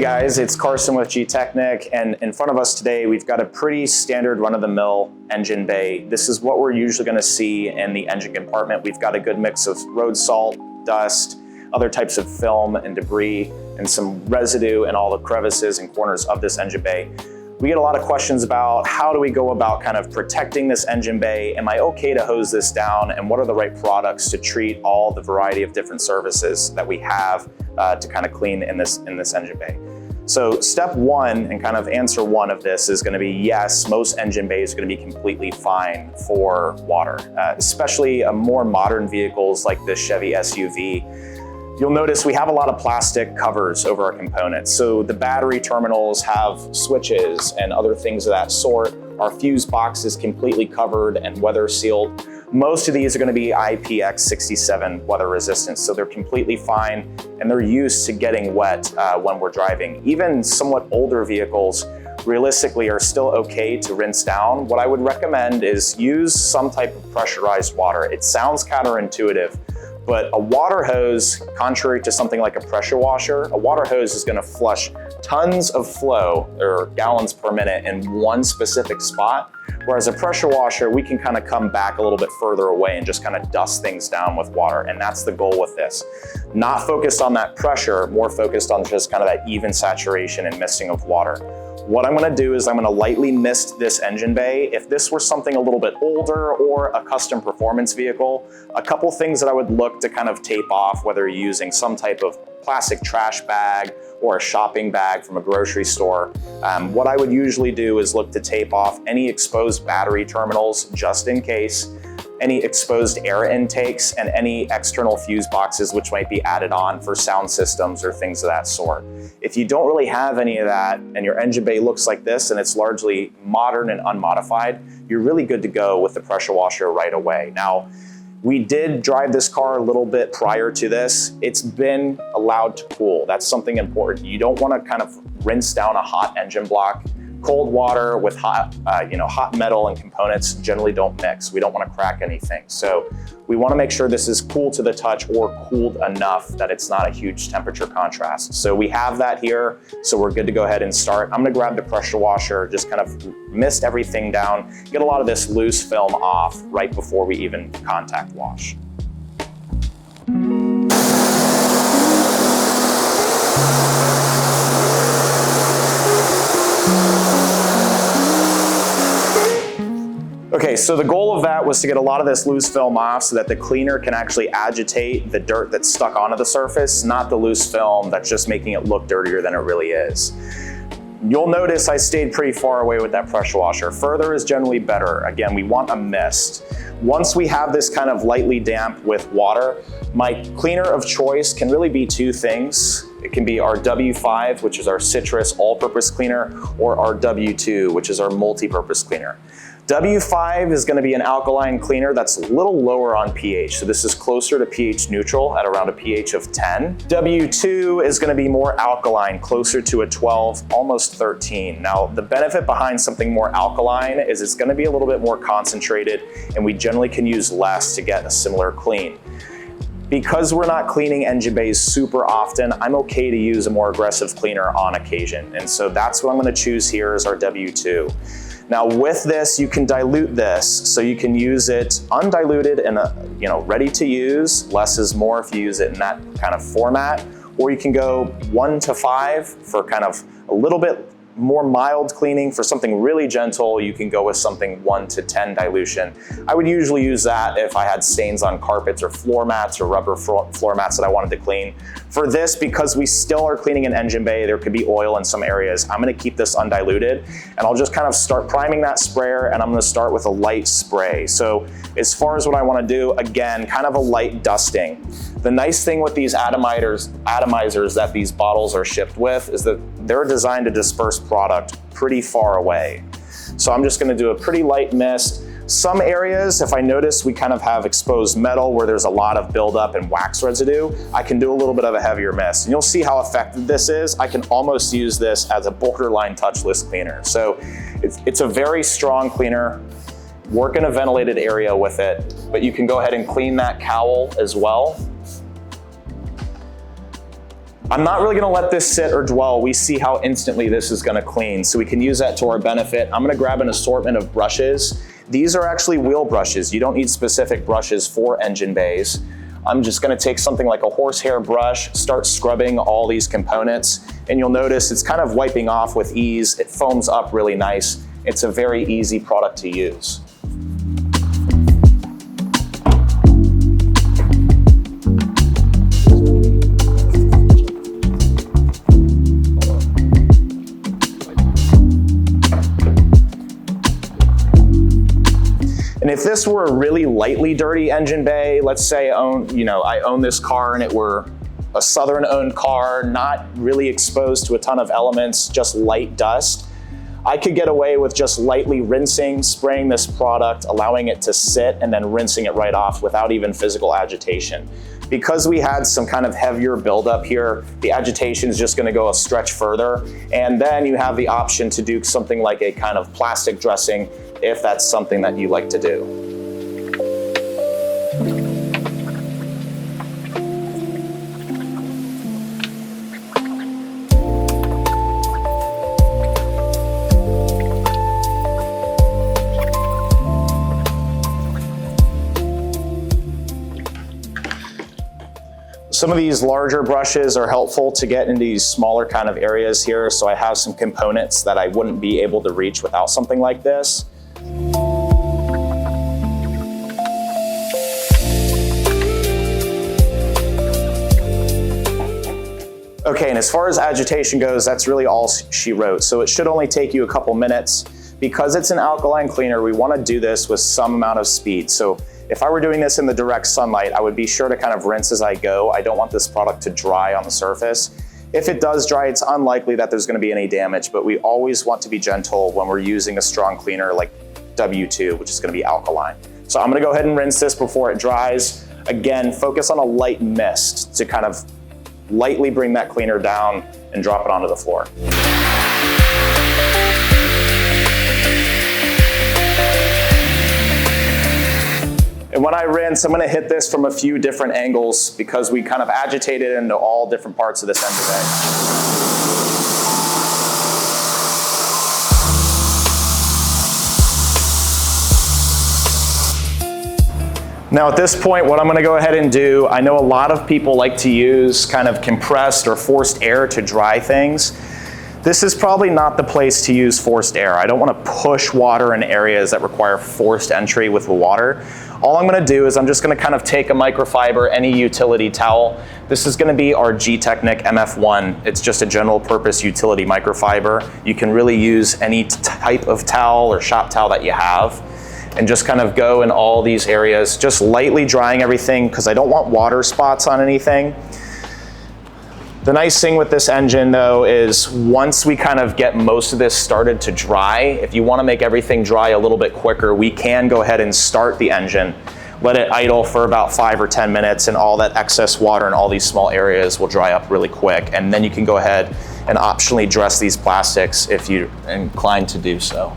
Hey guys, it's Carson with Gtechniq, and in front of us today we've got a pretty standard run-of-the-mill engine bay. This is what we're usually going to see in the engine compartment. We've got a good mix of road salt, dust, other types of film and debris, and some residue in all the crevices and corners of this engine bay. We get a lot of questions about how do we go about kind of protecting this engine bay? Am I okay to hose this down? And what are the right products to treat all the variety of different surfaces that we have to kind of clean in this engine bay? So step one, and kind of answer one of this, is going to be yes, most engine bays are going to be completely fine for water, especially more modern vehicles like this Chevy SUV. You'll notice we have a lot of plastic covers over our components. So the battery terminals have switches and other things of that sort. Our fuse box is completely covered and weather sealed. Most of these are going to be IPX67 weather resistant, so they're completely fine and they're used to getting wet when we're driving. Even somewhat older vehicles realistically are still okay to rinse down. What I would recommend is use some type of pressurized water. It sounds counterintuitive, but a water hose, contrary to something like a pressure washer, a water hose is going to flush tons of flow, or gallons per minute, in one specific spot. Whereas a pressure washer, we can kind of come back a little bit further away and just kind of dust things down with water. And that's the goal with this. Not focused on that pressure, more focused on just kind of that even saturation and misting of water. What I'm going to do is I'm going to lightly mist this engine bay. If this were something a little bit older or a custom performance vehicle, a couple things that I would look to kind of tape off, whether you're using some type of plastic trash bag or a shopping bag from a grocery store. What I would usually do is look to tape off any exposed battery terminals just in case, any exposed air intakes, and any external fuse boxes which might be added on for sound systems or things of that sort. If you don't really have any of that and your engine bay looks like this and it's largely modern and unmodified, you're really good to go with the pressure washer right away. Now, we did drive this car a little bit prior to this. It's been allowed to cool. That's something important. You don't want to kind of rinse down a hot engine block. Cold water with hot metal and components generally don't mix. We don't want to crack anything. So we want to make sure this is cool to the touch or cooled enough that it's not a huge temperature contrast. So we have that here, so we're good to go ahead and start. I'm going to grab the pressure washer, just kind of mist everything down, get a lot of this loose film off right before we even contact wash. Okay, so the goal of that was to get a lot of this loose film off so that the cleaner can actually agitate the dirt that's stuck onto the surface, not the loose film that's just making it look dirtier than it really is. You'll notice I stayed pretty far away with that pressure washer. Further is generally better. Again, we want a mist. Once we have this kind of lightly damp with water, my cleaner of choice can really be two things. It can be our W5, which is our citrus all-purpose cleaner, or our W2, which is our multi-purpose cleaner. W5 is going to be an alkaline cleaner that's a little lower on pH. So this is closer to pH neutral at around a pH of 10. W2 is going to be more alkaline, closer to a 12, almost 13. Now, the benefit behind something more alkaline is it's going to be a little bit more concentrated, and we generally can use less to get a similar clean. Because we're not cleaning engine bays super often, I'm okay to use a more aggressive cleaner on occasion. And so that's what I'm going to choose here is our W2. Now with this, you can dilute this, so you can use it undiluted and ready to use. Less is more if you use it in that kind of format. Or you can go 1 to 5 for kind of a little bit more mild cleaning. For something really gentle, you can go with something 1 to 10 dilution. I would usually use that if I had stains on carpets or floor mats or rubber floor mats that I wanted to clean. For this, because we still are cleaning an engine bay, there could be oil in some areas, I'm going to keep this undiluted, and I'll just kind of start priming that sprayer, and I'm going to start with a light spray. So as far as what I want to do, again, kind of a light dusting. The nice thing with these atomizers that these bottles are shipped with is that they're designed to disperse product pretty far away. So I'm just going to do a pretty light mist. Some areas, if I notice we kind of have exposed metal where there's a lot of buildup and wax residue, I can do a little bit of a heavier mist. And you'll see how effective this is. I can almost use this as a borderline touchless cleaner. So it's a very strong cleaner. Work in a ventilated area with it, but you can go ahead and clean that cowl as well. I'm not really gonna let this sit or dwell. We see how instantly this is gonna clean, so we can use that to our benefit. I'm gonna grab an assortment of brushes. These are actually wheel brushes. You don't need specific brushes for engine bays. I'm just gonna take something like a horsehair brush, start scrubbing all these components, and you'll notice it's kind of wiping off with ease. It foams up really nice. It's a very easy product to use. And if this were a really lightly dirty engine bay, let's say I own this car and it were a Southern owned car, not really exposed to a ton of elements, just light dust, I could get away with just lightly rinsing, spraying this product, allowing it to sit, and then rinsing it right off without even physical agitation. Because we had some kind of heavier buildup here, the agitation is just gonna go a stretch further, and then you have the option to do something like a kind of plastic dressing if that's something that you like to do. Some of these larger brushes are helpful to get into these smaller kind of areas here, so I have some components that I wouldn't be able to reach without something like this. Okay, and as far as agitation goes, that's really all she wrote. So it should only take you a couple minutes. Because it's an alkaline cleaner, we want to do this with some amount of speed. So if I were doing this in the direct sunlight, I would be sure to kind of rinse as I go. I don't want this product to dry on the surface. If it does dry, it's unlikely that there's going to be any damage, but we always want to be gentle when we're using a strong cleaner like W2, which is going to be alkaline. So I'm going to go ahead and rinse this before it dries. Again, focus on a light mist to kind of lightly bring that cleaner down and drop it onto the floor. And when I rinse, I'm gonna hit this from a few different angles because we kind of agitate it into all different parts of this engine bay. Now at this point, what I'm gonna go ahead and do, I know a lot of people like to use kind of compressed or forced air to dry things. This is probably not the place to use forced air. I don't want to push water in areas that require forced entry with the water. All I'm going to do is I'm just going to kind of take a microfiber, any utility towel. This is going to be our Gtechniq MF1. It's just a general purpose utility microfiber. You can really use any type of towel or shop towel that you have, and just kind of go in all these areas, just lightly drying everything because I don't want water spots on anything. The nice thing with this engine though is once we kind of get most of this started to dry, if you want to make everything dry a little bit quicker, we can go ahead and start the engine, let it idle for about 5 or 10 minutes, and all that excess water in all these small areas will dry up really quick. And then you can go ahead and optionally dress these plastics if you're inclined to do so.